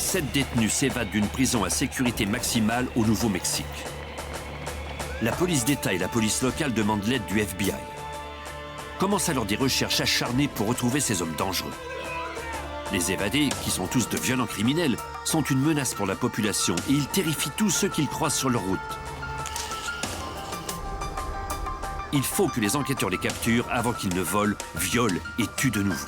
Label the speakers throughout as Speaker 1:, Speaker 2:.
Speaker 1: 7 détenus s'évadent d'une prison à sécurité maximale au Nouveau-Mexique. La police d'État et la police locale demandent l'aide du FBI. Commencent alors des recherches acharnées pour retrouver ces hommes dangereux. Les évadés, qui sont tous de violents criminels, sont une menace pour la population et ils terrifient tous ceux qu'ils croisent sur leur route. Il faut que les enquêteurs les capturent avant qu'ils ne volent, violent et tuent de nouveau.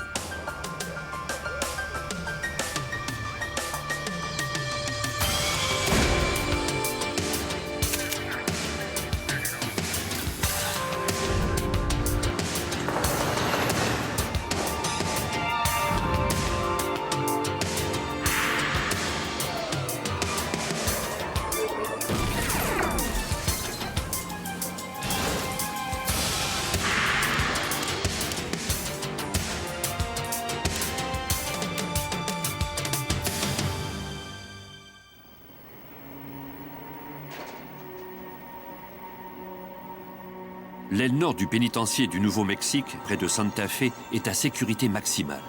Speaker 1: L'aile nord du pénitencier du Nouveau-Mexique, près de Santa Fe, est à sécurité maximale.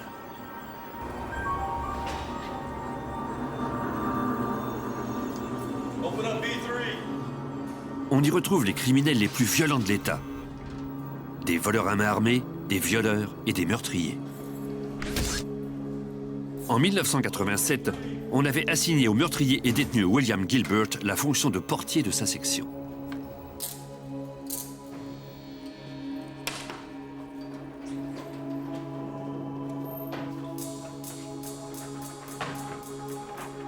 Speaker 1: On y retrouve les criminels les plus violents de l'État. Des voleurs à main armée, des violeurs et des meurtriers. En 1987, on avait assigné au meurtrier et détenu William Gilbert la fonction de portier de sa section.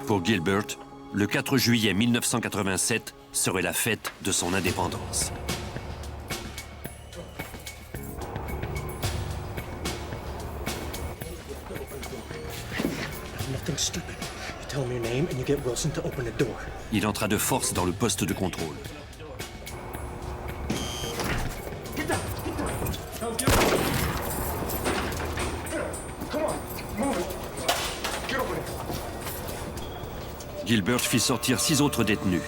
Speaker 1: Pour Gilbert, le 4 juillet 1987 serait la fête de son indépendance. Il entra de force dans le poste de contrôle. Gilbert fit sortir 6 autres détenus.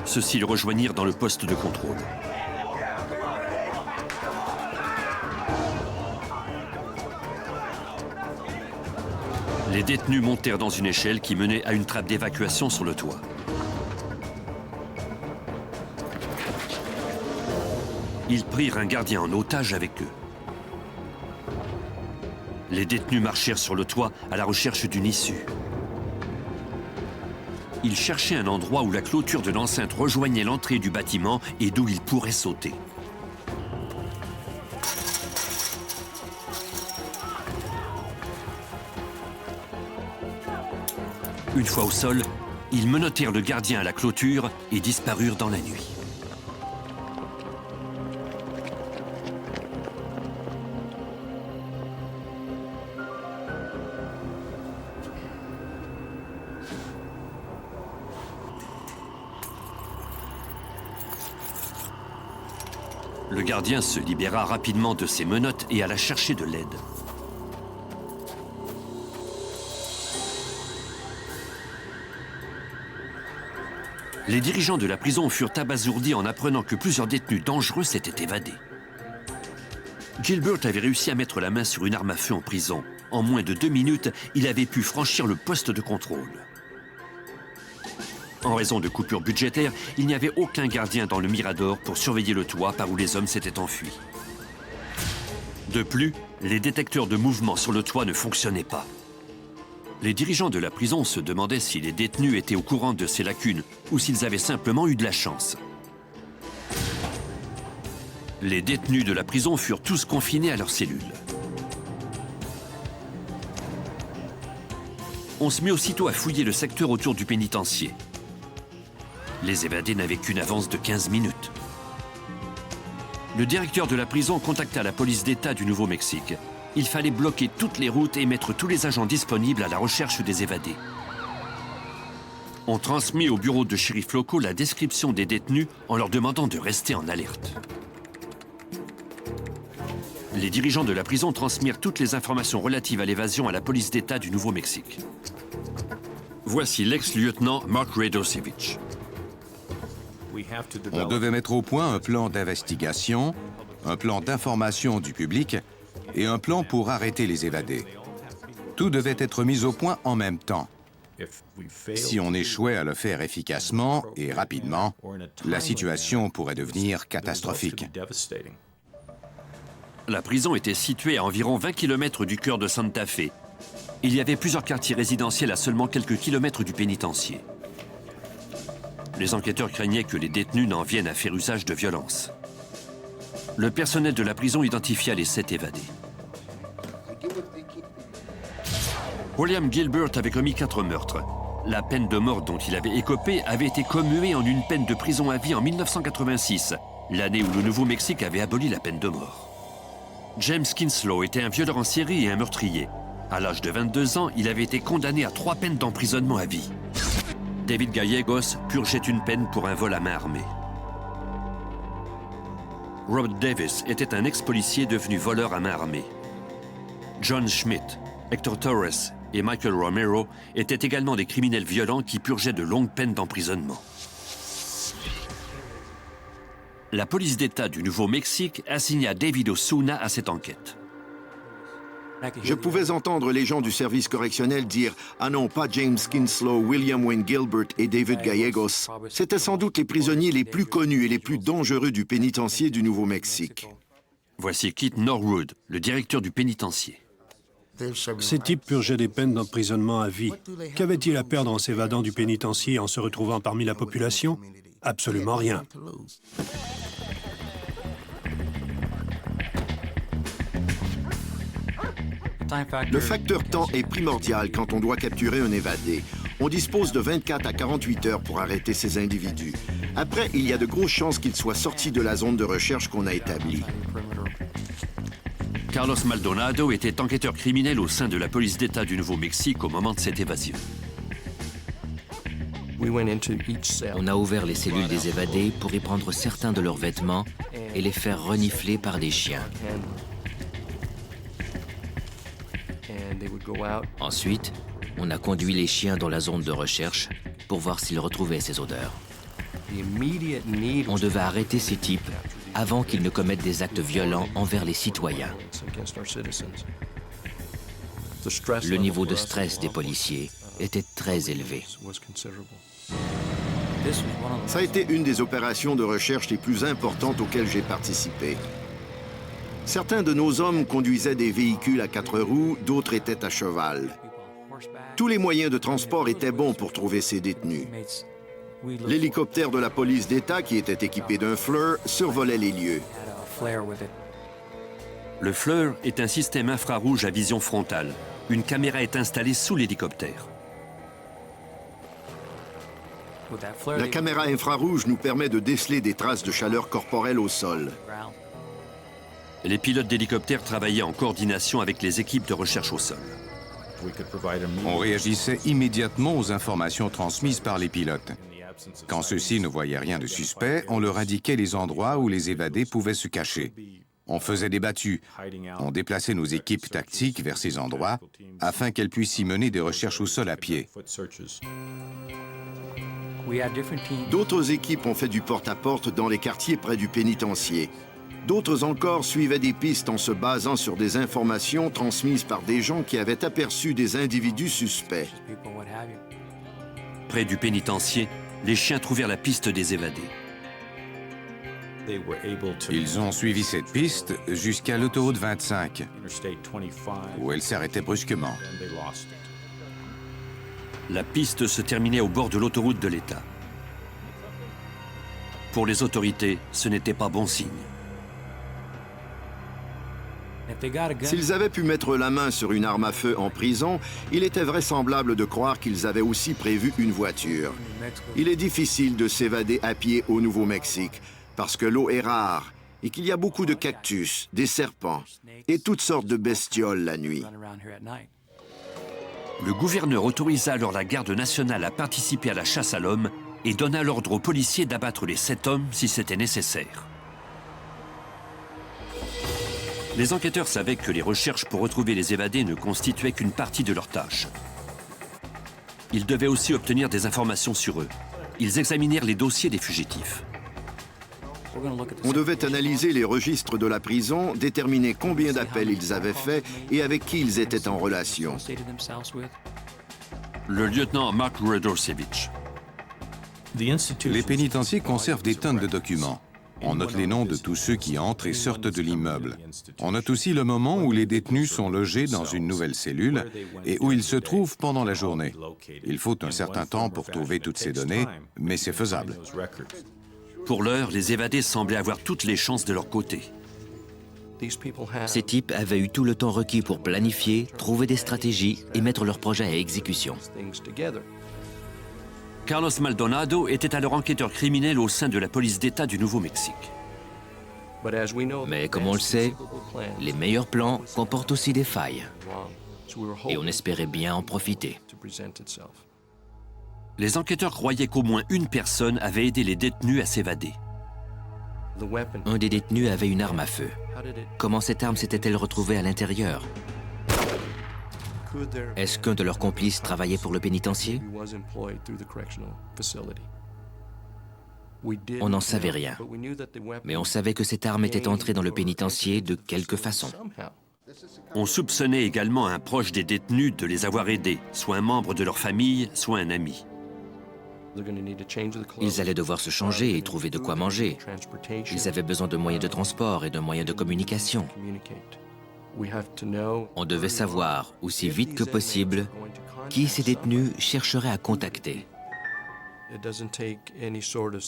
Speaker 1: Ceux-ci le rejoignirent dans le poste de contrôle. Les détenus montèrent dans une échelle qui menait à une trappe d'évacuation sur le toit. Ils prirent un gardien en otage avec eux. Les détenus marchèrent sur le toit à la recherche d'une issue. Ils cherchaient un endroit où la clôture de l'enceinte rejoignait l'entrée du bâtiment et d'où ils pourraient sauter. Une fois au sol, ils menottèrent le gardien à la clôture et disparurent dans la nuit. Le gardien se libéra rapidement de ses menottes et alla chercher de l'aide. Les dirigeants de la prison furent abasourdis en apprenant que plusieurs détenus dangereux s'étaient évadés. Gilbert avait réussi à mettre la main sur une arme à feu en prison. En moins de 2 minutes, il avait pu franchir le poste de contrôle. En raison de coupures budgétaires, il n'y avait aucun gardien dans le Mirador pour surveiller le toit par où les hommes s'étaient enfuis. De plus, les détecteurs de mouvement sur le toit ne fonctionnaient pas. Les dirigeants de la prison se demandaient si les détenus étaient au courant de ces lacunes ou s'ils avaient simplement eu de la chance. Les détenus de la prison furent tous confinés à leurs cellules. On se mit aussitôt à fouiller le secteur autour du pénitencier. Les évadés n'avaient qu'une avance de 15 minutes. Le directeur de la prison contacta la police d'État du Nouveau-Mexique. Il fallait bloquer toutes les routes et mettre tous les agents disponibles à la recherche des évadés. On transmit au bureau de shérif locaux la description des détenus en leur demandant de rester en alerte. Les dirigeants de la prison transmirent toutes les informations relatives à l'évasion à la police d'État du Nouveau-Mexique. Voici l'ex-lieutenant Mark Radosevich.
Speaker 2: On devait mettre au point un plan d'investigation un plan d'information du public et un plan pour arrêter les évadés. Tout devait être mis au point en même temps. Si on échouait à le faire efficacement et rapidement, la situation pourrait devenir catastrophique.
Speaker 1: La prison était située à environ 20 km du cœur de Santa Fe. Il y avait plusieurs quartiers résidentiels à seulement quelques kilomètres du pénitencier. Les enquêteurs craignaient que les détenus n'en viennent à faire usage de violence. Le personnel de la prison identifia les 7 évadés. William Gilbert avait commis 4 meurtres. La peine de mort dont il avait écopé avait été commuée en une peine de prison à vie en 1986, l'année où le Nouveau-Mexique avait aboli la peine de mort. James Kinslow était un violeur en série et un meurtrier. À l'âge de 22 ans, il avait été condamné à 3 peines d'emprisonnement à vie. David Gallegos purgeait une peine pour un vol à main armée. Robert Davis était un ex-policier devenu voleur à main armée. John Schmidt, Hector Torres et Michael Romero étaient également des criminels violents qui purgeaient de longues peines d'emprisonnement. La police d'État du Nouveau-Mexique assigna David Osuna à cette enquête.
Speaker 3: Je pouvais entendre les gens du service correctionnel dire « Ah non, pas James Kinslow, William Wayne Gilbert et David Gallegos. » C'étaient sans doute les prisonniers les plus connus et les plus dangereux du pénitencier du Nouveau-Mexique.
Speaker 1: Voici Keith Norwood, le directeur du pénitencier.
Speaker 4: Ces types purgeaient des peines d'emprisonnement à vie. Qu'avaient-ils à perdre en s'évadant du pénitencier et en se retrouvant parmi la population? Absolument rien.
Speaker 3: Le facteur temps est primordial quand on doit capturer un évadé. On dispose de 24 à 48 heures pour arrêter ces individus. Après, il y a de grosses chances qu'ils soient sortis de la zone de recherche qu'on a établie.
Speaker 1: Carlos Maldonado était enquêteur criminel au sein de la police d'État du Nouveau-Mexique au moment de cette évasion.
Speaker 5: On a ouvert les cellules des évadés pour y prendre certains de leurs vêtements et les faire renifler par des chiens. Ensuite, on a conduit les chiens dans la zone de recherche pour voir s'ils retrouvaient ces odeurs. On devait arrêter ces types avant qu'ils ne commettent des actes violents envers les citoyens. Le niveau de stress des policiers était très élevé.
Speaker 3: Ça a été une des opérations de recherche les plus importantes auxquelles j'ai participé. Certains de nos hommes conduisaient des véhicules à 4 roues, d'autres étaient à cheval. Tous les moyens de transport étaient bons pour trouver ces détenus. L'hélicoptère de la police d'État, qui était équipé d'un FLIR, survolait les lieux.
Speaker 1: Le FLIR est un système infrarouge à vision frontale. Une caméra est installée sous l'hélicoptère.
Speaker 3: La caméra infrarouge nous permet de déceler des traces de chaleur corporelle au sol.
Speaker 1: Les pilotes d'hélicoptères travaillaient en coordination avec les équipes de recherche au sol.
Speaker 2: On réagissait immédiatement aux informations transmises par les pilotes. Quand ceux-ci ne voyaient rien de suspect, on leur indiquait les endroits où les évadés pouvaient se cacher. On faisait des battues. On déplaçait nos équipes tactiques vers ces endroits afin qu'elles puissent y mener des recherches au sol à pied.
Speaker 3: D'autres équipes ont fait du porte-à-porte dans les quartiers près du pénitencier. D'autres encore suivaient des pistes en se basant sur des informations transmises par des gens qui avaient aperçu des individus suspects.
Speaker 1: Près du pénitencier, les chiens trouvèrent la piste des évadés.
Speaker 2: Ils ont suivi cette piste jusqu'à l'autoroute 25, où elle s'arrêtait brusquement.
Speaker 1: La piste se terminait au bord de l'autoroute de l'État. Pour les autorités, ce n'était pas bon signe.
Speaker 3: S'ils avaient pu mettre la main sur une arme à feu en prison, il était vraisemblable de croire qu'ils avaient aussi prévu une voiture. Il est difficile de s'évader à pied au Nouveau-Mexique parce que l'eau est rare et qu'il y a beaucoup de cactus, des serpents et toutes sortes de bestioles la nuit.
Speaker 1: Le gouverneur autorisa alors la garde nationale à participer à la chasse à l'homme et donna l'ordre aux policiers d'abattre les 7 hommes si c'était nécessaire. Les enquêteurs savaient que les recherches pour retrouver les évadés ne constituaient qu'une partie de leur tâche. Ils devaient aussi obtenir des informations sur eux. Ils examinèrent les dossiers des fugitifs.
Speaker 3: On devait analyser les registres de la prison, déterminer combien d'appels ils avaient faits et avec qui ils étaient en relation.
Speaker 1: Le lieutenant Mark Radosevich.
Speaker 2: Les pénitenciers conservent des tonnes de documents. On note les noms de tous ceux qui entrent et sortent de l'immeuble. On note aussi le moment où les détenus sont logés dans une nouvelle cellule et où ils se trouvent pendant la journée. Il faut un certain temps pour trouver toutes ces données, mais c'est faisable.
Speaker 1: Pour l'heure, les évadés semblaient avoir toutes les chances de leur côté.
Speaker 5: Ces types avaient eu tout le temps requis pour planifier, trouver des stratégies et mettre leur projet à exécution.
Speaker 1: Carlos Maldonado était alors enquêteur criminel au sein de la police d'État du Nouveau-Mexique.
Speaker 5: Mais comme on le sait, les meilleurs plans comportent aussi des failles. Et on espérait bien en profiter.
Speaker 1: Les enquêteurs croyaient qu'au moins une personne avait aidé les détenus à s'évader.
Speaker 5: Un des détenus avait une arme à feu. Comment cette arme s'était-elle retrouvée à l'intérieur? Est-ce qu'un de leurs complices travaillait pour le pénitencier? On n'en savait rien. Mais on savait que cette arme était entrée dans le pénitencier de quelque façon.
Speaker 1: On soupçonnait également un proche des détenus de les avoir aidés, soit un membre de leur famille, soit un ami.
Speaker 5: Ils allaient devoir se changer et trouver de quoi manger. Ils avaient besoin de moyens de transport et de moyens de communication. On devait savoir, aussi vite que possible, qui ces détenus chercheraient à contacter.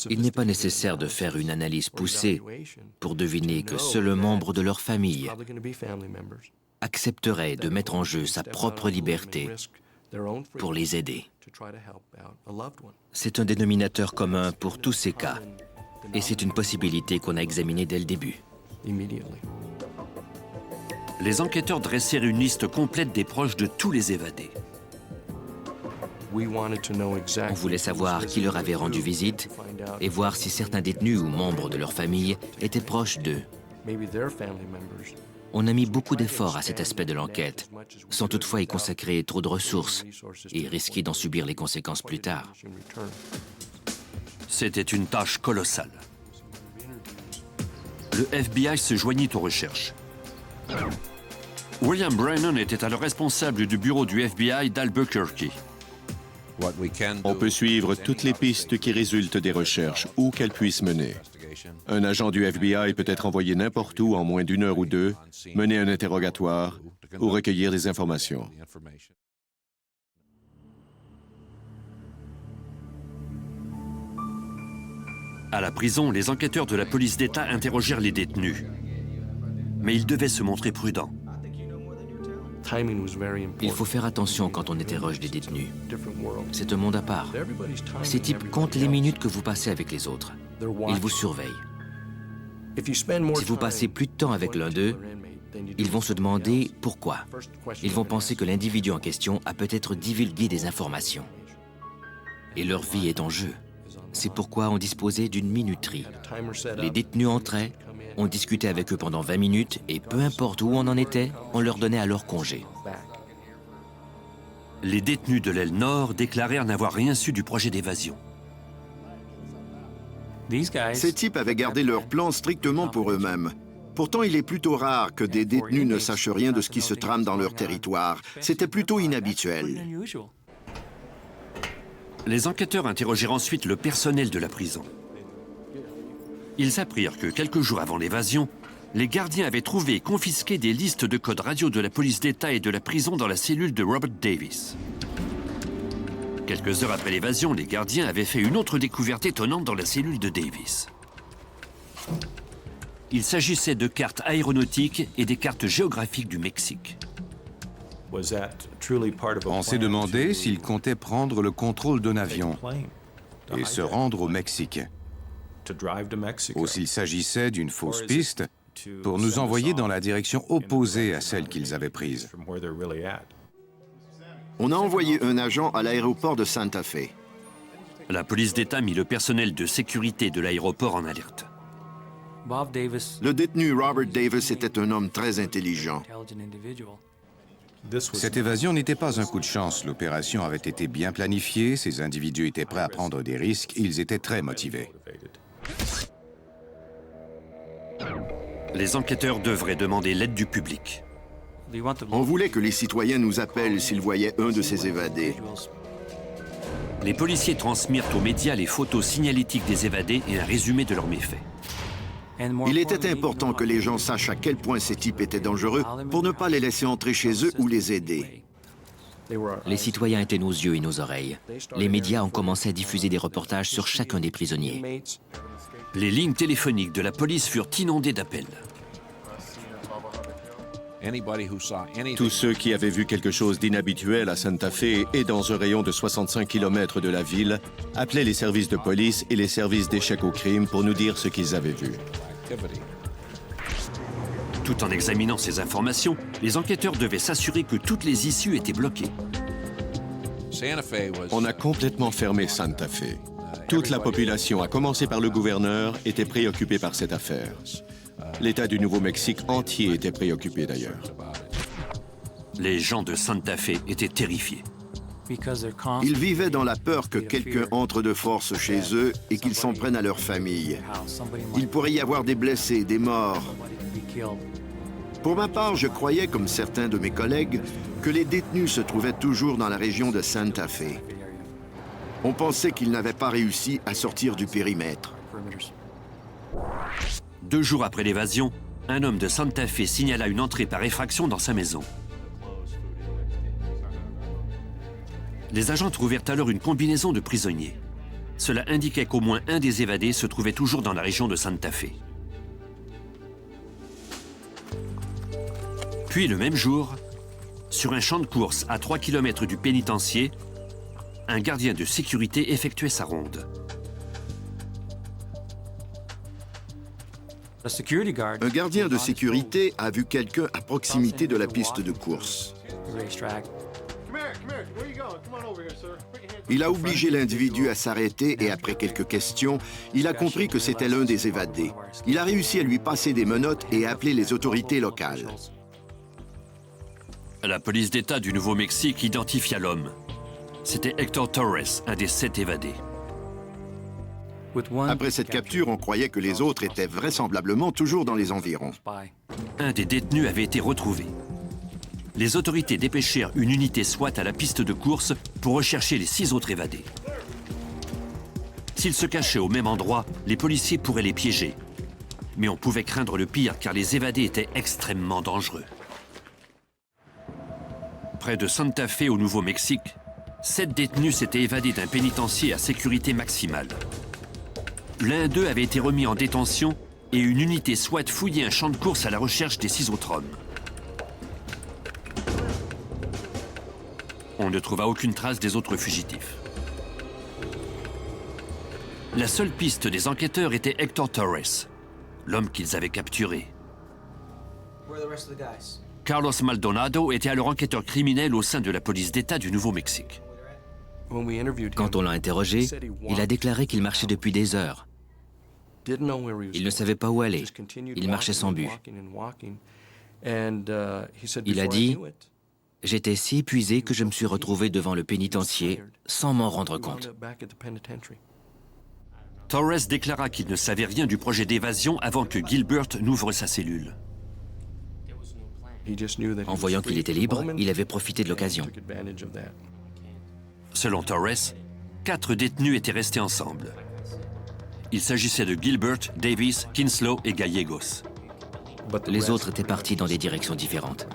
Speaker 5: Il n'est pas nécessaire de faire une analyse poussée pour deviner que seul un membre de leur famille accepterait de mettre en jeu sa propre liberté pour les aider. C'est un dénominateur commun pour tous ces cas, et c'est une possibilité qu'on a examinée dès le début.
Speaker 1: Les enquêteurs dressèrent une liste complète des proches de tous les évadés.
Speaker 5: On voulait savoir qui leur avait rendu visite et voir si certains détenus ou membres de leur famille étaient proches d'eux. On a mis beaucoup d'efforts à cet aspect de l'enquête, sans toutefois y consacrer trop de ressources et risquer d'en subir les conséquences plus tard.
Speaker 1: C'était une tâche colossale. Le FBI se joignit aux recherches. William Brennan était alors responsable du bureau du FBI d'Albuquerque.
Speaker 6: On peut suivre toutes les pistes qui résultent des recherches, où qu'elles puissent mener. Un agent du FBI peut être envoyé n'importe où en moins d'une heure ou deux, mener un interrogatoire ou recueillir des informations.
Speaker 1: À la prison, les enquêteurs de la police d'État interrogèrent les détenus. Mais ils devaient se montrer prudents.
Speaker 5: Il faut faire attention quand on interroge des détenus. C'est un monde à part. Ces types comptent les minutes que vous passez avec les autres. Ils vous surveillent. Si vous passez plus de temps avec l'un d'eux, ils vont se demander pourquoi. Ils vont penser que l'individu en question a peut-être divulgué des informations. Et leur vie est en jeu. C'est pourquoi on disposait d'une minuterie. Les détenus entraient, on discutait avec eux pendant 20 minutes et peu importe où on en était, on leur donnait alors congé.
Speaker 1: Les détenus de l'aile nord déclarèrent n'avoir rien su du projet d'évasion.
Speaker 3: Ces types avaient gardé leur plan strictement pour eux-mêmes. Pourtant, il est plutôt rare que des détenus ne sachent rien de ce qui se trame dans leur territoire. C'était plutôt inhabituel.
Speaker 1: Les enquêteurs interrogèrent ensuite le personnel de la prison. Ils apprirent que quelques jours avant l'évasion, les gardiens avaient trouvé et confisqué des listes de codes radio de la police d'État et de la prison dans la cellule de Robert Davis. Quelques heures après l'évasion, les gardiens avaient fait une autre découverte étonnante dans la cellule de Davis. Il s'agissait de cartes aéronautiques et des cartes géographiques du Mexique.
Speaker 2: On s'est demandé s'il comptait prendre le contrôle d'un avion et se rendre au Mexique, ou s'il s'agissait d'une fausse piste pour nous envoyer dans la direction opposée à celle qu'ils avaient prise.
Speaker 3: On a envoyé un agent à l'aéroport de Santa Fe.
Speaker 1: La police d'État mit le personnel de sécurité de l'aéroport en alerte.
Speaker 3: Le détenu Robert Davis était un homme très intelligent.
Speaker 2: Cette évasion n'était pas un coup de chance. L'opération avait été bien planifiée, ces individus étaient prêts à prendre des risques, ils étaient très motivés.
Speaker 1: Les enquêteurs devraient demander l'aide du public.
Speaker 3: On voulait que les citoyens nous appellent s'ils voyaient un de ces évadés.
Speaker 1: Les policiers transmirent aux médias les photos signalétiques des évadés et un résumé de leurs méfaits.
Speaker 3: Il était important que les gens sachent à quel point ces types étaient dangereux pour ne pas les laisser entrer chez eux ou les aider.
Speaker 5: Les citoyens étaient nos yeux et nos oreilles. Les médias ont commencé à diffuser des reportages sur chacun des prisonniers.
Speaker 1: Les lignes téléphoniques de la police furent inondées d'appels.
Speaker 6: Tous ceux qui avaient vu quelque chose d'inhabituel à Santa Fe et dans un rayon de 65 km de la ville appelaient les services de police et les services d'échec au crime pour nous dire ce qu'ils avaient vu.
Speaker 1: Tout en examinant ces informations, les enquêteurs devaient s'assurer que toutes les issues étaient bloquées.
Speaker 6: On a complètement fermé Santa Fe. Toute la population, à commencer par le gouverneur, était préoccupée par cette affaire. L'État du Nouveau-Mexique entier était préoccupé d'ailleurs.
Speaker 1: Les gens de Santa Fe étaient terrifiés.
Speaker 3: Ils vivaient dans la peur que quelqu'un entre de force chez eux et qu'ils s'en prennent à leur famille. Il pourrait y avoir des blessés, des morts. Pour ma part, je croyais, comme certains de mes collègues, que les détenus se trouvaient toujours dans la région de Santa Fe. On pensait qu'ils n'avaient pas réussi à sortir du périmètre.
Speaker 1: 2 jours après l'évasion, un homme de Santa Fe signala une entrée par effraction dans sa maison. Les agents trouvèrent alors une combinaison de prisonniers. Cela indiquait qu'au moins un des évadés se trouvait toujours dans la région de Santa Fe. Puis, le même jour, sur un champ de course à 3 km du pénitencier, un gardien de sécurité effectuait sa ronde.
Speaker 3: Un gardien de sécurité a vu quelqu'un à proximité de la piste de course. Il a obligé l'individu à s'arrêter et après quelques questions, il a compris que c'était l'un des évadés. Il a réussi à lui passer des menottes et à appeler les autorités locales.
Speaker 1: La police d'État du Nouveau-Mexique identifia l'homme. C'était Héctor Torres, un des 7 évadés.
Speaker 3: Après cette capture, on croyait que les autres étaient vraisemblablement toujours dans les environs.
Speaker 1: Un des détenus avait été retrouvé. Les autorités dépêchèrent une unité SWAT à la piste de course pour rechercher les 6 autres évadés. S'ils se cachaient au même endroit, les policiers pourraient les piéger. Mais on pouvait craindre le pire car les évadés étaient extrêmement dangereux. Près de Santa Fe au Nouveau-Mexique, 7 détenus s'étaient évadés d'un pénitencier à sécurité maximale. L'un d'eux avait été remis en détention et une unité SWAT fouillait un champ de course à la recherche des 6 autres hommes. On ne trouva aucune trace des autres fugitifs. La seule piste des enquêteurs était Héctor Torres, l'homme qu'ils avaient capturé. Carlos Maldonado était alors enquêteur criminel au sein de la police d'État du Nouveau-Mexique.
Speaker 5: Quand on l'a interrogé, il a déclaré qu'il marchait depuis des heures. Il ne savait pas où aller. Il marchait sans but. Il a dit « J'étais si épuisé que je me suis retrouvé devant le pénitencier sans m'en rendre compte. »
Speaker 1: Torres déclara qu'il ne savait rien du projet d'évasion avant que Gilbert n'ouvre sa cellule.
Speaker 5: En voyant qu'il était libre, il avait profité de l'occasion.
Speaker 1: Selon Torres, 4 détenus étaient restés ensemble. Il s'agissait de Gilbert, Davis, Kinslow et Gallegos.
Speaker 5: Les autres étaient partis dans des directions différentes.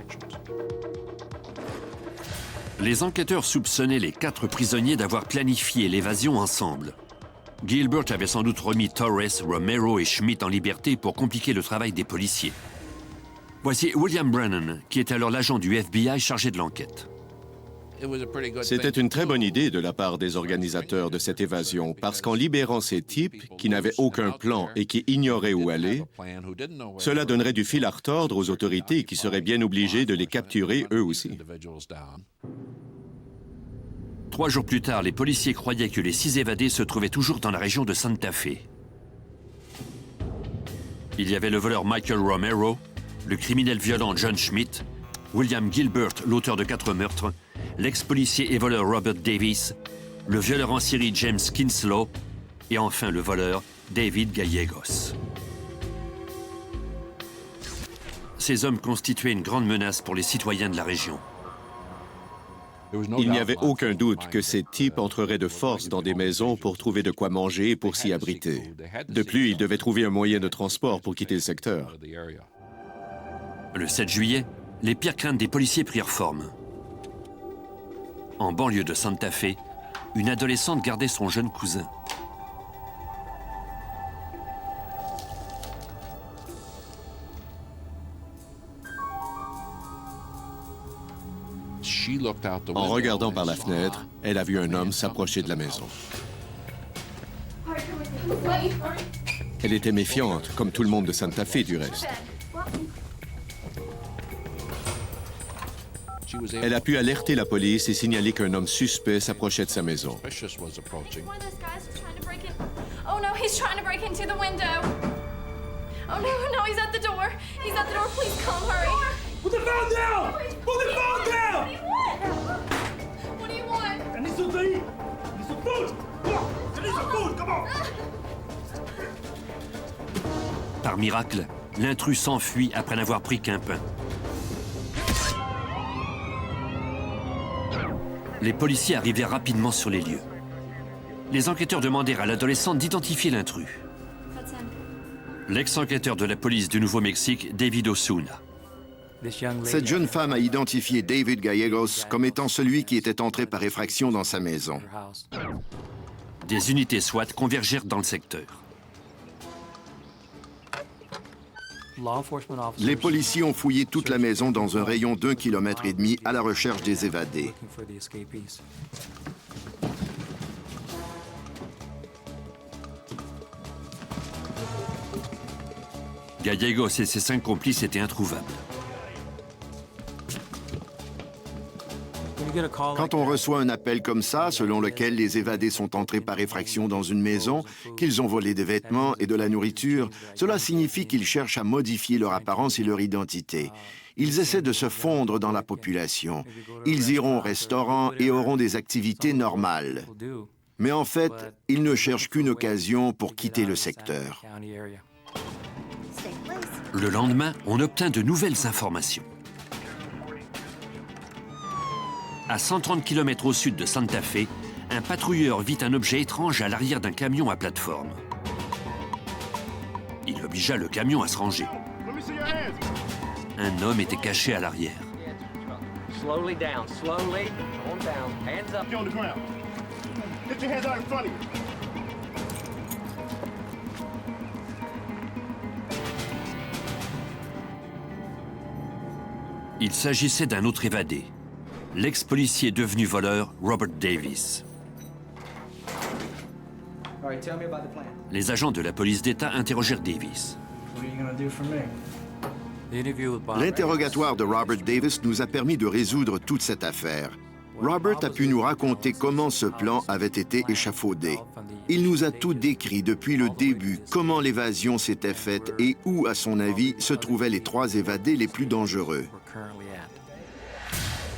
Speaker 1: Les enquêteurs soupçonnaient les 4 prisonniers d'avoir planifié l'évasion ensemble. Gilbert avait sans doute remis Torres, Romero et Schmidt en liberté pour compliquer le travail des policiers. Voici William Brennan, qui était alors l'agent du FBI chargé de l'enquête.
Speaker 6: C'était une très bonne idée de la part des organisateurs de cette évasion, parce qu'en libérant ces types qui n'avaient aucun plan et qui ignoraient où aller, cela donnerait du fil à retordre aux autorités qui seraient bien obligées de les capturer eux aussi.
Speaker 1: 3 jours plus tard, les policiers croyaient que les 6 évadés se trouvaient toujours dans la région de Santa Fe. Il y avait le voleur Michael Romero, le criminel violent John Schmidt, William Gilbert, l'auteur de 4 meurtres, l'ex-policier et voleur Robert Davis, le violeur en série James Kinslow et enfin le voleur David Gallegos. Ces hommes constituaient une grande menace pour les citoyens de la région.
Speaker 6: Il n'y avait aucun doute que ces types entreraient de force dans des maisons pour trouver de quoi manger et pour s'y abriter. De plus, ils devaient trouver un moyen de transport pour quitter le secteur.
Speaker 1: Le 7 juillet, les pires craintes des policiers prirent forme. En banlieue de Santa Fe, une adolescente gardait son jeune cousin.
Speaker 6: En regardant par la fenêtre, elle a vu un homme s'approcher de la maison. Elle était méfiante, comme tout le monde de Santa Fe du reste. Elle a pu alerter la police et signaler qu'un homme suspect s'approchait de sa maison.
Speaker 7: Oh no, he's trying to break into the window. Oh no, he's at the door. He's at the door. Please come, hurry.
Speaker 8: Put the phone down! Put the phone down!
Speaker 7: What do you want?
Speaker 8: I need something to eat. I need some food. Come on. I need some food. Come on.
Speaker 1: Par miracle, l'intrus s'enfuit après n'avoir pris qu'un pain. Les policiers arrivaient rapidement sur les lieux. Les enquêteurs demandèrent à l'adolescente d'identifier l'intrus. L'ex-enquêteur de la police du Nouveau-Mexique, David Osuna.
Speaker 3: Cette jeune femme a identifié David Gallegos comme étant celui qui était entré par effraction dans sa maison.
Speaker 1: Des unités SWAT convergèrent dans le secteur.
Speaker 3: Les policiers ont fouillé toute la maison dans un rayon d'1,5 km à la recherche des évadés.
Speaker 1: Gallegos et ses 5 complices étaient introuvables.
Speaker 3: Quand on reçoit un appel comme ça, selon lequel les évadés sont entrés par effraction dans une maison, qu'ils ont volé des vêtements et de la nourriture, cela signifie qu'ils cherchent à modifier leur apparence et leur identité. Ils essaient de se fondre dans la population. Ils iront au restaurant et auront des activités normales. Mais en fait, ils ne cherchent qu'une occasion pour quitter le secteur.
Speaker 1: Le lendemain, on obtint de nouvelles informations. À 130 km au sud de Santa Fe, un patrouilleur vit un objet étrange à l'arrière d'un camion à plateforme. Il obligea le camion à se ranger. Un homme était caché à l'arrière.
Speaker 9: Slowly down, slowly. On down. Hands up.
Speaker 8: On the ground. Get your hands out in front of you.
Speaker 1: Il s'agissait d'un autre évadé, l'ex-policier devenu voleur Robert Davis. Les agents de la police d'État interrogèrent Davis.
Speaker 3: L'interrogatoire de Robert Davis nous a permis de résoudre toute cette affaire. Robert a pu nous raconter comment ce plan avait été échafaudé. Il nous a tout décrit depuis le début, comment l'évasion s'était faite et où, à son avis, se trouvaient les 3 évadés les plus dangereux.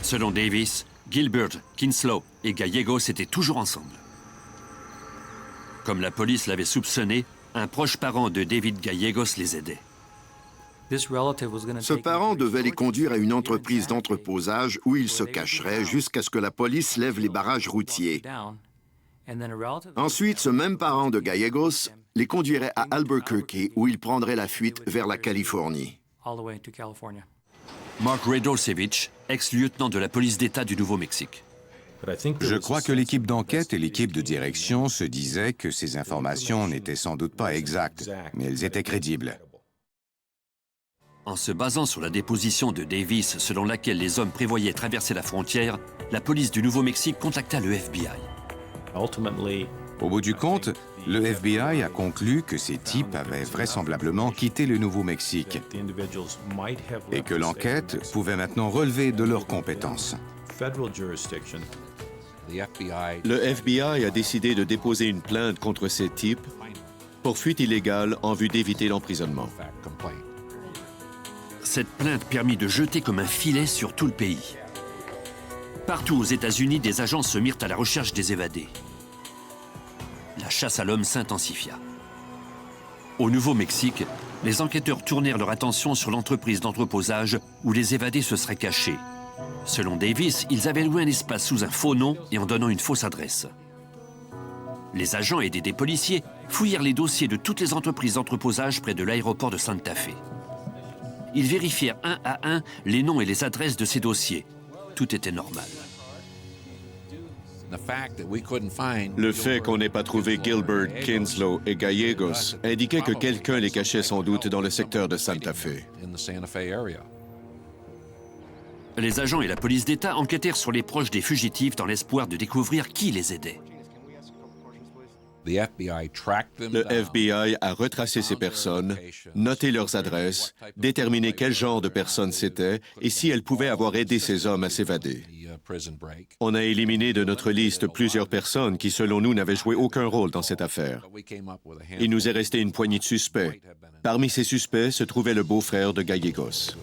Speaker 1: Selon Davis, Gilbert, Kinslow et Gallegos étaient toujours ensemble. Comme la police l'avait soupçonné, un proche parent de David Gallegos les aidait.
Speaker 3: Ce parent devait les conduire à une entreprise d'entreposage où ils se cacheraient jusqu'à ce que la police lève les barrages routiers. Ensuite, ce même parent de Gallegos les conduirait à Albuquerque où ils prendraient la fuite vers la Californie.
Speaker 1: Mark Radosevich, ex-lieutenant de la police d'État du Nouveau-Mexique.
Speaker 2: Je crois que l'équipe d'enquête et l'équipe de direction se disaient que ces informations n'étaient sans doute pas exactes, mais elles étaient crédibles.
Speaker 1: En se basant sur la déposition de Davis selon laquelle les hommes prévoyaient traverser la frontière, la police du Nouveau-Mexique contacta le FBI.
Speaker 2: Au bout du compte, le FBI a conclu que ces types avaient vraisemblablement quitté le Nouveau-Mexique et que l'enquête pouvait maintenant relever de leurs compétences.
Speaker 6: Le FBI a décidé de déposer une plainte contre ces types pour fuite illégale en vue d'éviter l'emprisonnement.
Speaker 1: Cette plainte permit de jeter comme un filet sur tout le pays. Partout aux États-Unis, des agents se mirent à la recherche des évadés. La chasse à l'homme s'intensifia. Au Nouveau-Mexique, Les enquêteurs tournèrent leur attention sur l'entreprise d'entreposage où les évadés se seraient cachés. Selon Davis, ils avaient loué un espace sous un faux nom et en donnant une fausse adresse. Les agents aidés des policiers fouillèrent les dossiers de toutes les entreprises d'entreposage près de l'aéroport de Santa Fe. Ils vérifièrent un à un les noms et les adresses de ces dossiers. Tout était normal.
Speaker 6: Le fait qu'on n'ait pas trouvé Gilbert, Kinslow et Gallegos indiquait que quelqu'un les cachait sans doute dans le secteur de Santa Fe.
Speaker 1: Les agents et la police d'État enquêtèrent sur les proches des fugitifs dans l'espoir de découvrir qui les aidait.
Speaker 6: Le FBI a retracé ces personnes, noté leurs adresses, déterminé quel genre de personnes c'était et si elles pouvaient avoir aidé ces hommes à s'évader. On a éliminé de notre liste plusieurs personnes qui, selon nous, n'avaient joué aucun rôle dans cette affaire. Il nous est resté une poignée de suspects. Parmi ces suspects se trouvait le beau-frère de Gallegos.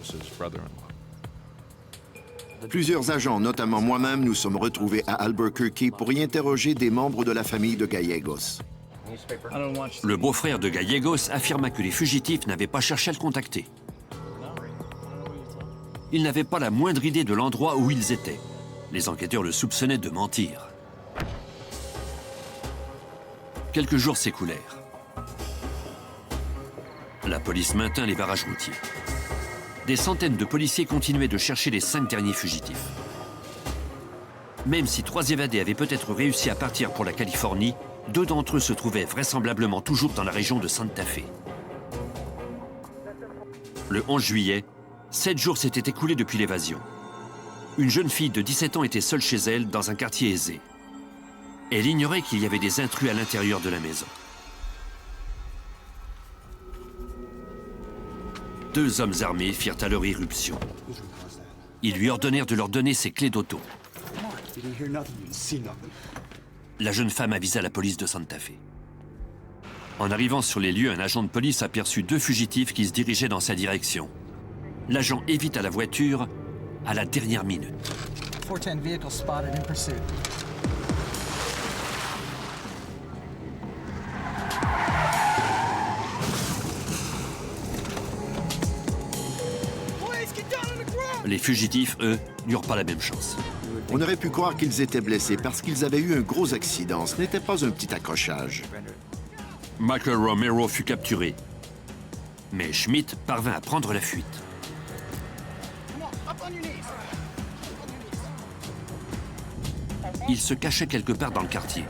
Speaker 3: Plusieurs agents, notamment moi-même, nous sommes retrouvés à Albuquerque pour y interroger des membres de la famille de Gallegos.
Speaker 1: Le beau-frère de Gallegos affirma que les fugitifs n'avaient pas cherché à le contacter. Ils n'avaient pas la moindre idée de l'endroit où ils étaient. Les enquêteurs le soupçonnaient de mentir. Quelques jours s'écoulèrent. La police maintint les barrages routiers. Des centaines de policiers continuaient de chercher les 5 derniers fugitifs. Même si 3 évadés avaient peut-être réussi à partir pour la Californie, 2 d'entre eux se trouvaient vraisemblablement toujours dans la région de Santa Fe. Le 11 juillet, 7 jours s'étaient écoulés depuis l'évasion. Une jeune fille de 17 ans était seule chez elle dans un quartier aisé. Elle ignorait qu'il y avait des intrus à l'intérieur de la maison. 2 hommes armés firent alors irruption. Ils lui ordonnèrent de leur donner ses clés d'auto. La jeune femme avisa la police de Santa Fe. En arrivant sur les lieux, un agent de police aperçut 2 fugitifs qui se dirigeaient dans sa direction. L'agent évita la voiture à la dernière minute.
Speaker 10: 410 vehicle spotted in pursuit.
Speaker 1: Les fugitifs, eux, n'eurent pas la même chance.
Speaker 3: On aurait pu croire qu'ils étaient blessés parce qu'ils avaient eu un gros accident. Ce n'était pas un petit accrochage.
Speaker 1: Michael Romero fut capturé. Mais Schmidt parvint à prendre la fuite. Il se cachait quelque part dans le quartier.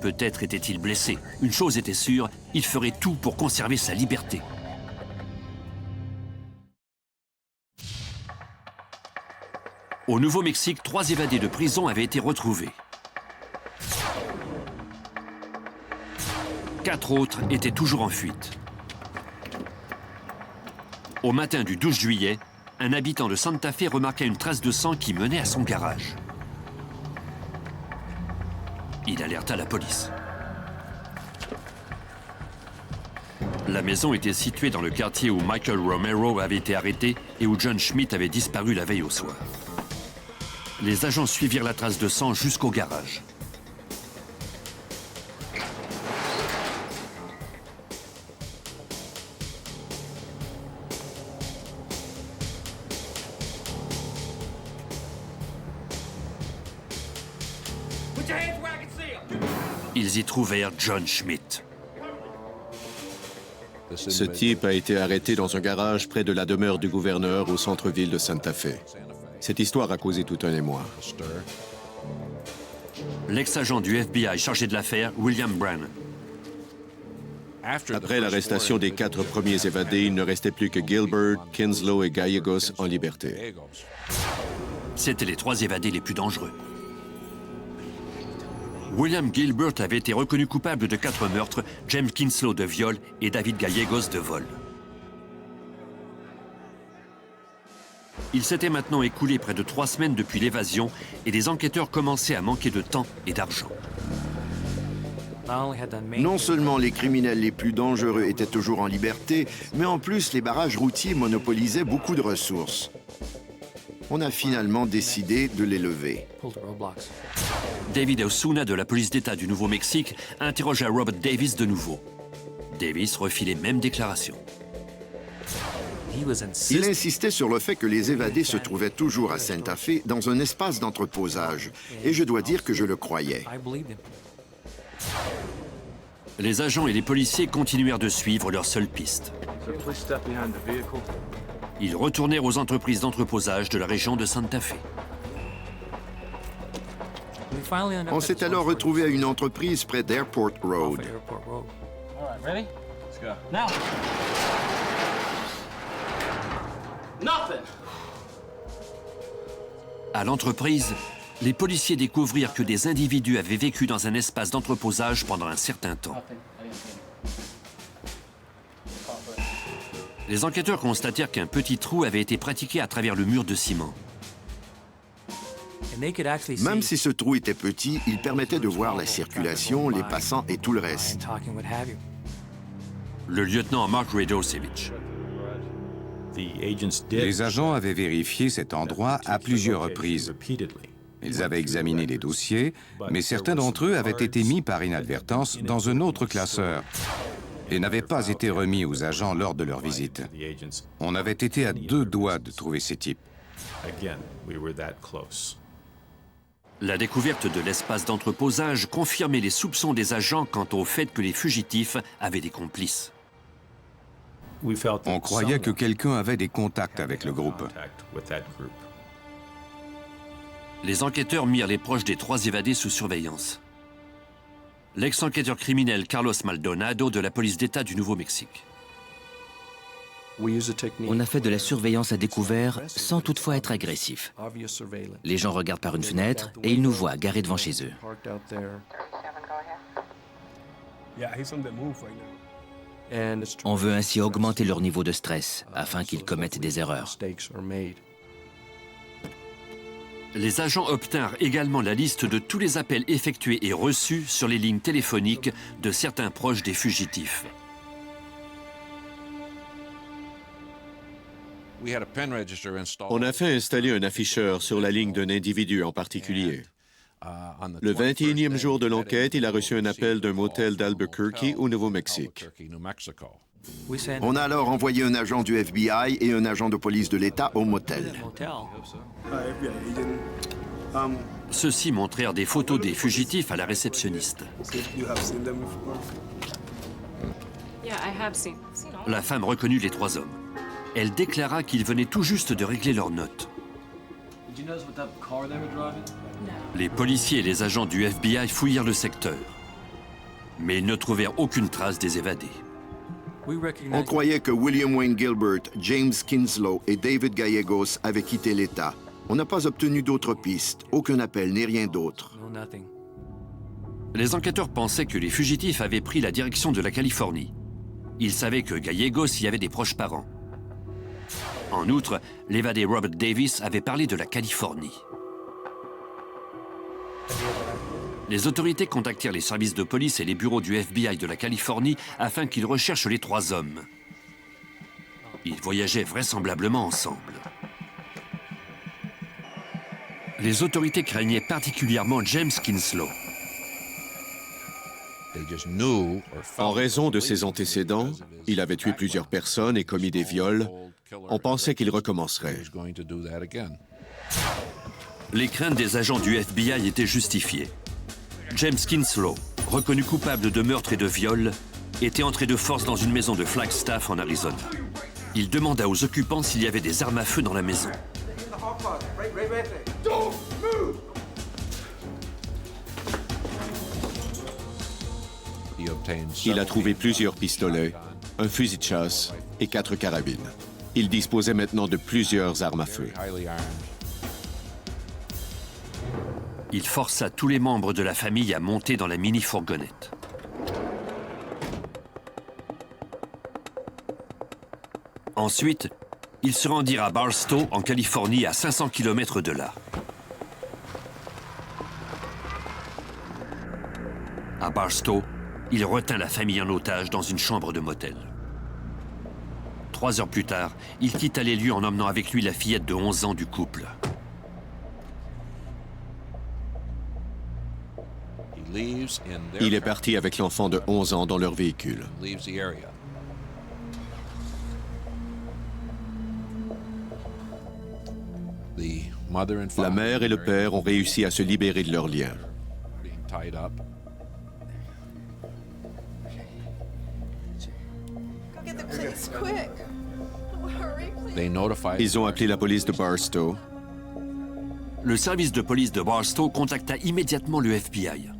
Speaker 1: Peut-être était-il blessé. Une chose était sûre, il ferait tout pour conserver sa liberté. Au Nouveau-Mexique, 3 évadés de prison avaient été retrouvés. 4 autres étaient toujours en fuite. Au matin du 12 juillet, un habitant de Santa Fe remarqua une trace de sang qui menait à son garage. Il alerta la police. La maison était située dans le quartier où Michael Romero avait été arrêté et où John Schmidt avait disparu la veille au soir. Les agents suivirent la trace de sang jusqu'au garage. Ils y trouvèrent John Schmidt.
Speaker 6: Ce type a été arrêté dans un garage près de la demeure du gouverneur au centre-ville de Santa Fe. Cette histoire a causé tout un émoi.
Speaker 1: L'ex-agent du FBI chargé de l'affaire, William Brannon.
Speaker 6: Après l'arrestation des 4 premiers évadés, il ne restait plus que Gilbert, Kinslow et Gallegos en liberté.
Speaker 1: C'étaient les 3 évadés les plus dangereux. William Gilbert avait été reconnu coupable de 4 meurtres, James Kinslow de viol et David Gallegos de vol. Il s'était maintenant écoulé près de 3 semaines depuis l'évasion et les enquêteurs commençaient à manquer de temps et d'argent.
Speaker 3: Non seulement les criminels les plus dangereux étaient toujours en liberté, mais en plus les barrages routiers monopolisaient beaucoup de ressources. On a finalement décidé de les lever.
Speaker 1: David Osuna de la police d'État du Nouveau-Mexique interrogea Robert Davis de nouveau. Davis refit les mêmes déclarations.
Speaker 3: Il insistait sur le fait que les évadés se trouvaient toujours à Santa Fe dans un espace d'entreposage, et je dois dire que je le croyais.
Speaker 1: Les agents et les policiers continuèrent de suivre leur seule piste. Ils retournèrent aux entreprises d'entreposage de la région de Santa Fe.
Speaker 3: On s'est alors retrouvé à une entreprise près d'Airport Road.
Speaker 1: À l'entreprise, les policiers découvrirent que des individus avaient vécu dans un espace d'entreposage pendant un certain temps. Les enquêteurs constatèrent qu'un petit trou avait été pratiqué à travers le mur de ciment.
Speaker 3: Même si ce trou était petit, il permettait de voir la circulation, les passants et tout le reste.
Speaker 1: Le lieutenant Mark Radosevich.
Speaker 2: Les agents avaient vérifié cet endroit à plusieurs reprises. Ils avaient examiné les dossiers, mais certains d'entre eux avaient été mis par inadvertance dans un autre classeur et n'avaient pas été remis aux agents lors de leur visite. On avait été à 2 doigts de trouver ces types.
Speaker 1: La découverte de l'espace d'entreposage confirmait les soupçons des agents quant au fait que les fugitifs avaient des complices.
Speaker 2: On croyait que quelqu'un avait des contacts avec le groupe.
Speaker 1: Les enquêteurs mirent les proches des 3 évadés sous surveillance. L'ex-enquêteur criminel Carlos Maldonado de la police d'État du Nouveau-Mexique.
Speaker 5: On a fait de la surveillance à découvert sans toutefois être agressif. Les gens regardent par une fenêtre et ils nous voient garés devant chez eux. On veut ainsi augmenter leur niveau de stress afin qu'ils commettent des erreurs.
Speaker 1: Les agents obtinrent également la liste de tous les appels effectués et reçus sur les lignes téléphoniques de certains proches des fugitifs.
Speaker 6: On a fait installer un afficheur sur la ligne d'un individu en particulier. Le 21e jour de l'enquête, il a reçu un appel d'un motel d'Albuquerque au Nouveau-Mexique.
Speaker 3: On a alors envoyé un agent du FBI et un agent de police de l'État au motel.
Speaker 1: Ceux-ci montrèrent des photos des fugitifs à la réceptionniste. La femme reconnut les 3 hommes. Elle déclara qu'ils venaient tout juste de régler leurs notes. Les policiers et les agents du FBI fouillèrent le secteur. Mais ils ne trouvèrent aucune trace des évadés.
Speaker 3: On croyait que William Wayne Gilbert, James Kinslow et David Gallegos avaient quitté l'État. On n'a pas obtenu d'autres pistes, aucun appel ni rien d'autre.
Speaker 1: Les enquêteurs pensaient que les fugitifs avaient pris la direction de la Californie. Ils savaient que Gallegos y avait des proches parents. En outre, l'évadé Robert Davis avait parlé de la Californie. Les autorités contactèrent les services de police et les bureaux du FBI de la Californie afin qu'ils recherchent les 3 hommes. Ils voyageaient vraisemblablement ensemble. Les autorités craignaient particulièrement James Kinslow.
Speaker 6: En raison de ses antécédents, il avait tué plusieurs personnes et commis des viols. On pensait qu'il recommencerait.
Speaker 1: Les craintes des agents du FBI étaient justifiées. James Kinslow, reconnu coupable de meurtre et de viol, était entré de force dans une maison de Flagstaff en Arizona. Il demanda aux occupants s'il y avait des armes à feu dans la maison.
Speaker 6: Il a trouvé plusieurs pistolets, un fusil de chasse et 4 carabines. Il disposait maintenant de plusieurs armes à feu.
Speaker 1: Il força tous les membres de la famille à monter dans la mini-fourgonnette. Ensuite, ils se rendirent à Barstow, en Californie, à 500 km de là. À Barstow, il retint la famille en otage dans une chambre de motel. 3 heures plus tard, il quitta les lieux en emmenant avec lui la fillette de 11 ans du couple.
Speaker 6: Il est parti avec l'enfant de 11 ans dans leur véhicule. La mère et le père ont réussi à se libérer de leurs liens.
Speaker 7: Go get the police, quick. Hurry, please.
Speaker 6: Ils ont appelé la police de Barstow.
Speaker 1: Le service de police de Barstow contacta immédiatement le FBI.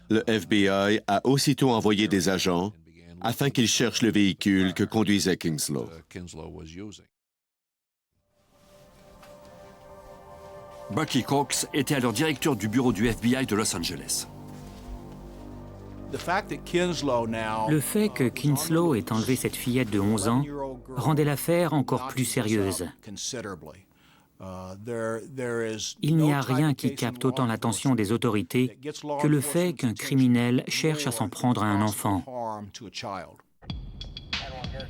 Speaker 6: Le FBI a aussitôt envoyé des agents afin qu'ils cherchent le véhicule que conduisait Kinslow.
Speaker 1: Bucky Cox était alors directeur du bureau du FBI de Los Angeles.
Speaker 11: Le fait que Kinslow ait enlevé cette fillette de 11 ans rendait l'affaire encore plus sérieuse. Il n'y a rien qui capte autant l'attention des autorités que le fait qu'un criminel cherche à s'en prendre à un enfant.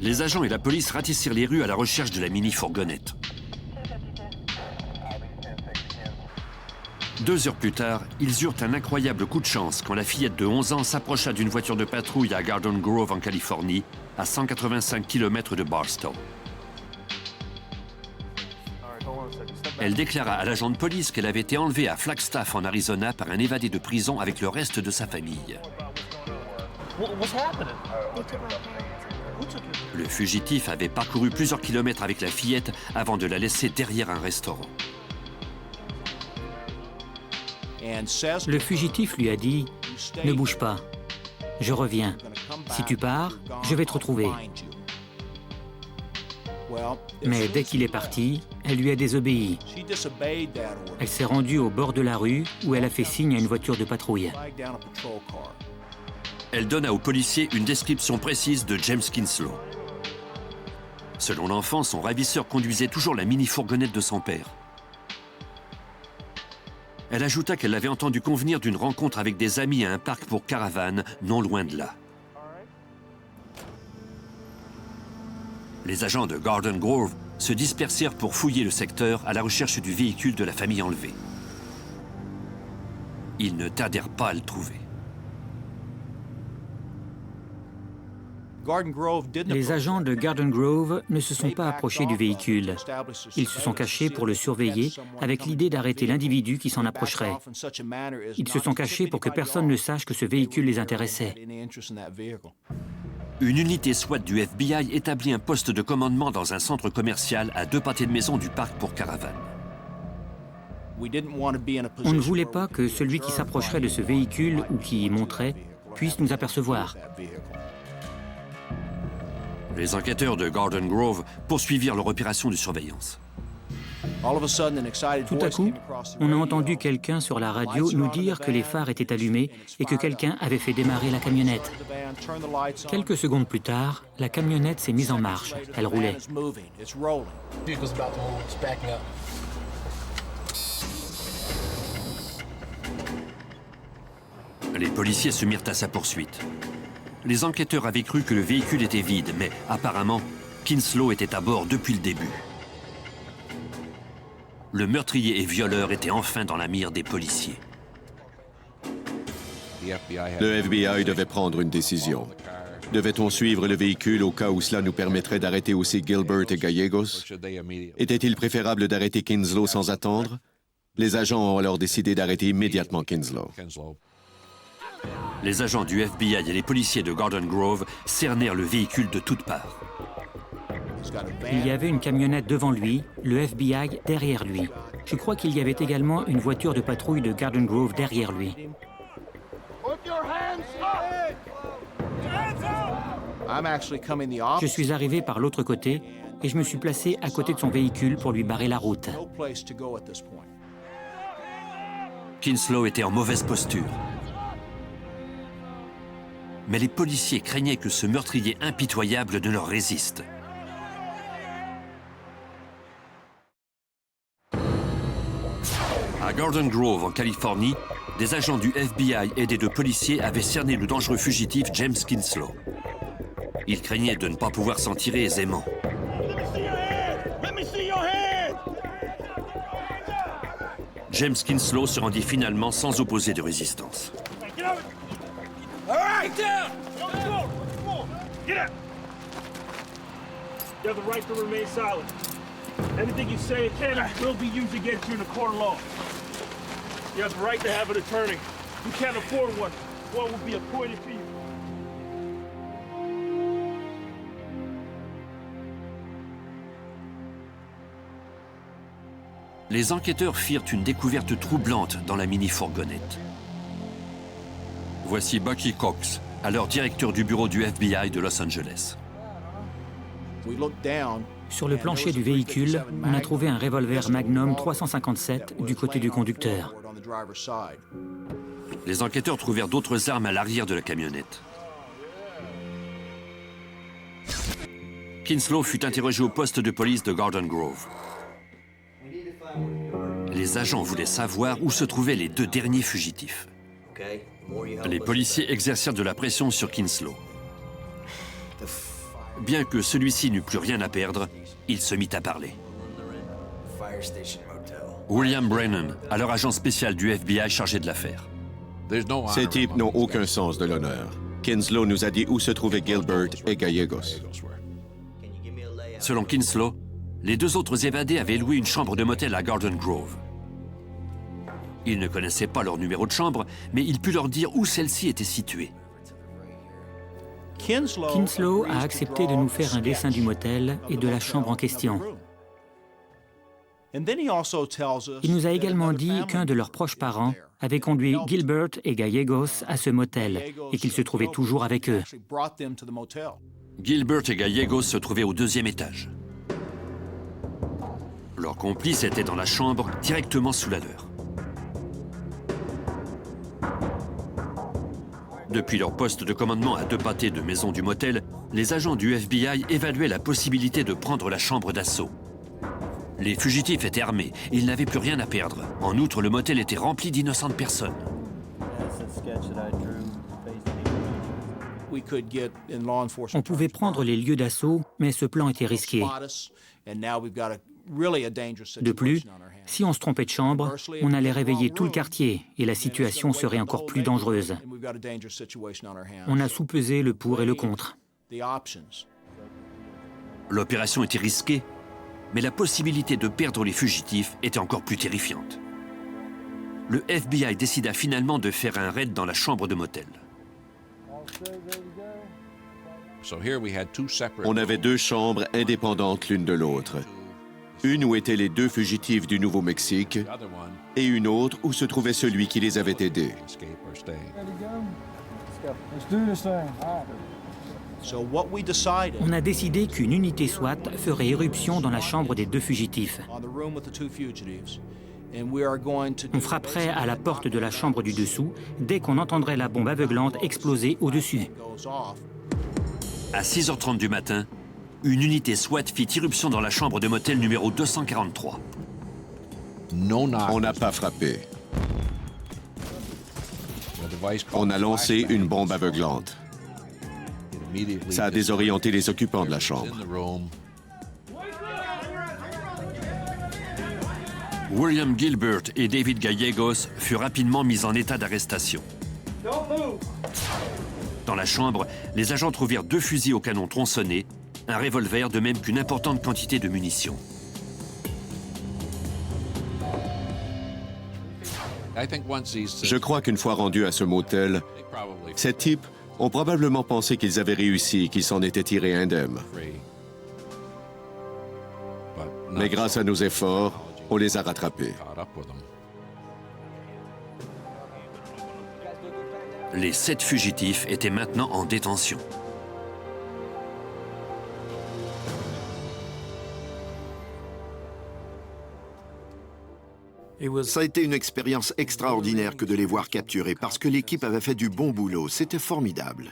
Speaker 1: Les agents et la police ratissirent les rues à la recherche de la mini-fourgonnette. 2 heures plus tard, ils eurent un incroyable coup de chance quand la fillette de 11 ans s'approcha d'une voiture de patrouille à Garden Grove, en Californie, à 185 km de Barstow. Elle déclara à l'agent de police qu'elle avait été enlevée à Flagstaff, en Arizona, par un évadé de prison avec le reste de sa famille. Le fugitif avait parcouru plusieurs kilomètres avec la fillette avant de la laisser derrière un restaurant.
Speaker 11: Le fugitif lui a dit « Ne bouge pas, je reviens. Si tu pars, je vais te retrouver. » Mais dès qu'il est parti, elle lui a désobéi. Elle s'est rendue au bord de la rue où elle a fait signe à une voiture de patrouille.
Speaker 1: Elle donna aux policiers une description précise de James Kinslow. Selon l'enfant, son ravisseur conduisait toujours la mini-fourgonnette de son père. Elle ajouta qu'elle avait entendu convenir d'une rencontre avec des amis à un parc pour caravanes, non loin de là. Les agents de Garden Grove se dispersèrent pour fouiller le secteur à la recherche du véhicule de la famille enlevée. Ils ne tardèrent pas à le trouver.
Speaker 11: Les agents de Garden Grove ne se sont pas approchés du véhicule. Ils se sont cachés pour le surveiller avec l'idée d'arrêter l'individu qui s'en approcherait. Ils se sont cachés pour que personne ne sache que ce véhicule les intéressait.
Speaker 1: Une unité SWAT du FBI établit un poste de commandement dans un centre commercial à 2 pâtés de maison du parc pour caravanes.
Speaker 11: On ne voulait pas que celui qui s'approcherait de ce véhicule ou qui y monterait puisse nous apercevoir.
Speaker 1: Les enquêteurs de Garden Grove poursuivirent leur opération de surveillance.
Speaker 11: Tout à coup, on a entendu quelqu'un sur la radio nous dire que les phares étaient allumés et que quelqu'un avait fait démarrer la camionnette. Quelques secondes plus tard, la camionnette s'est mise en marche. Elle roulait.
Speaker 1: Les policiers se mirent à sa poursuite. Les enquêteurs avaient cru que le véhicule était vide, mais apparemment, Kinslow était à bord depuis le début. Le meurtrier et violeur était enfin dans la mire des policiers.
Speaker 6: Le FBI devait prendre une décision. Devait-on suivre le véhicule au cas où cela nous permettrait d'arrêter aussi Gilbert et Gallegos? Était-il préférable d'arrêter Kinslow sans attendre? Les agents ont alors décidé d'arrêter immédiatement Kinslow.
Speaker 1: Les agents du FBI et les policiers de Garden Grove cernèrent le véhicule de toutes parts.
Speaker 11: Il y avait une camionnette devant lui, le FBI derrière lui. Je crois qu'il y avait également une voiture de patrouille de Garden Grove derrière lui. Je suis arrivé par l'autre côté et je me suis placé à côté de son véhicule pour lui barrer la route.
Speaker 1: Kinslow était en mauvaise posture. Mais les policiers craignaient que ce meurtrier impitoyable ne leur résiste. À Garden Grove, en Californie, des agents du FBI aidés de policiers avaient cerné le dangereux fugitif James Kinslow. Ils craignaient de ne pas pouvoir s'en tirer aisément. James Kinslow se rendit finalement sans opposer de résistance.
Speaker 8: You have the right to remain silent. Anything you say can and will be used against you in a court of law. You have the right to have an attorney. You can't afford one. One will be appointed for you.
Speaker 1: Les enquêteurs firent une découverte troublante dans la mini-fourgonnette. Voici Bucky Cox, alors directeur du bureau du FBI de Los Angeles.
Speaker 11: Sur le plancher du véhicule, on a trouvé un revolver Magnum 357 du côté du conducteur.
Speaker 1: Les enquêteurs trouvèrent d'autres armes à l'arrière de la camionnette. Kinslow fut interrogé au poste de police de Garden Grove. Les agents voulaient savoir où se trouvaient les deux derniers fugitifs. Les policiers exercèrent de la pression sur Kinslow. Bien que celui-ci n'eût plus rien à perdre, il se mit à parler. William Brennan, alors agent spécial du FBI chargé de l'affaire.
Speaker 6: Ces types n'ont aucun sens de l'honneur. Kinslow nous a dit où se trouvaient Gilbert et Gallegos.
Speaker 1: Selon Kinslow, les deux autres évadés avaient loué une chambre de motel à Garden Grove. Ils ne connaissaient pas leur numéro de chambre, mais il put leur dire où celle-ci était située.
Speaker 11: Kinslow a accepté de nous faire un dessin du motel et de la chambre en question. Il nous a également dit qu'un de leurs proches parents avait conduit Gilbert et Gallegos à ce motel et qu'ils se trouvaient toujours avec eux.
Speaker 1: Gilbert et Gallegos se trouvaient au deuxième étage. Leur complice était dans la chambre, directement sous la leur. Depuis leur poste de commandement à 2 pâtés de maison du motel, les agents du FBI évaluaient la possibilité de prendre la chambre d'assaut. Les fugitifs étaient armés, ils n'avaient plus rien à perdre. En outre, le motel était rempli d'innocentes personnes.
Speaker 11: On pouvait prendre les lieux d'assaut, mais ce plan était risqué. De plus, si on se trompait de chambre, on allait réveiller tout le quartier et la situation serait encore plus dangereuse. On a soupesé le pour et le contre.
Speaker 1: L'opération était risquée, mais la possibilité de perdre les fugitifs était encore plus terrifiante. Le FBI décida finalement de faire un raid dans la chambre de motel.
Speaker 6: On avait 2 chambres indépendantes l'une de l'autre. Une où étaient les 2 fugitifs du Nouveau-Mexique et une autre où se trouvait celui qui les avait aidés.
Speaker 11: On a décidé qu'une unité SWAT ferait éruption dans la chambre des 2 fugitifs. On frapperait à la porte de la chambre du dessous dès qu'on entendrait la bombe aveuglante exploser au-dessus.
Speaker 1: À 6h30 du matin, une unité SWAT fit irruption dans la chambre de motel numéro 243.
Speaker 6: On n'a pas frappé. On a lancé une bombe aveuglante. Ça a désorienté les occupants de la chambre.
Speaker 1: William Gilbert et David Gallegos furent rapidement mis en état d'arrestation. Dans la chambre, les agents trouvèrent 2 fusils au canon tronçonné, un revolver de même qu'une importante quantité de munitions.
Speaker 6: Je crois qu'une fois rendus à ce motel, ces types ont probablement pensé qu'ils avaient réussi et qu'ils s'en étaient tirés indemnes. Mais grâce à nos efforts, on les a rattrapés.
Speaker 1: Les 7 fugitifs étaient maintenant en détention.
Speaker 3: Ça a été une expérience extraordinaire que de les voir capturés parce que l'équipe avait fait du bon boulot. C'était formidable.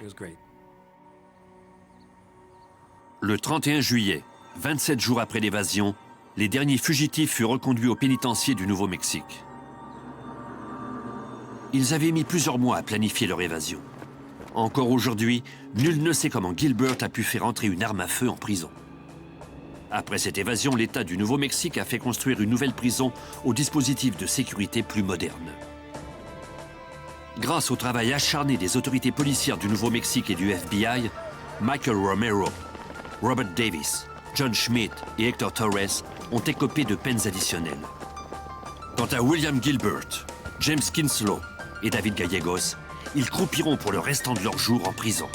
Speaker 1: Le 31 juillet, 27 jours après l'évasion, les derniers fugitifs furent reconduits au pénitencier du Nouveau-Mexique. Ils avaient mis plusieurs mois à planifier leur évasion. Encore aujourd'hui, nul ne sait comment Gilbert a pu faire entrer une arme à feu en prison. Après cette évasion, l'État du Nouveau-Mexique a fait construire une nouvelle prison au dispositif de sécurité plus moderne. Grâce au travail acharné des autorités policières du Nouveau-Mexique et du FBI, Michael Romero, Robert Davis, John Schmidt et Hector Torres ont écopé de peines additionnelles. Quant à William Gilbert, James Kinslow et David Gallegos, ils croupiront pour le restant de leur jour en prison.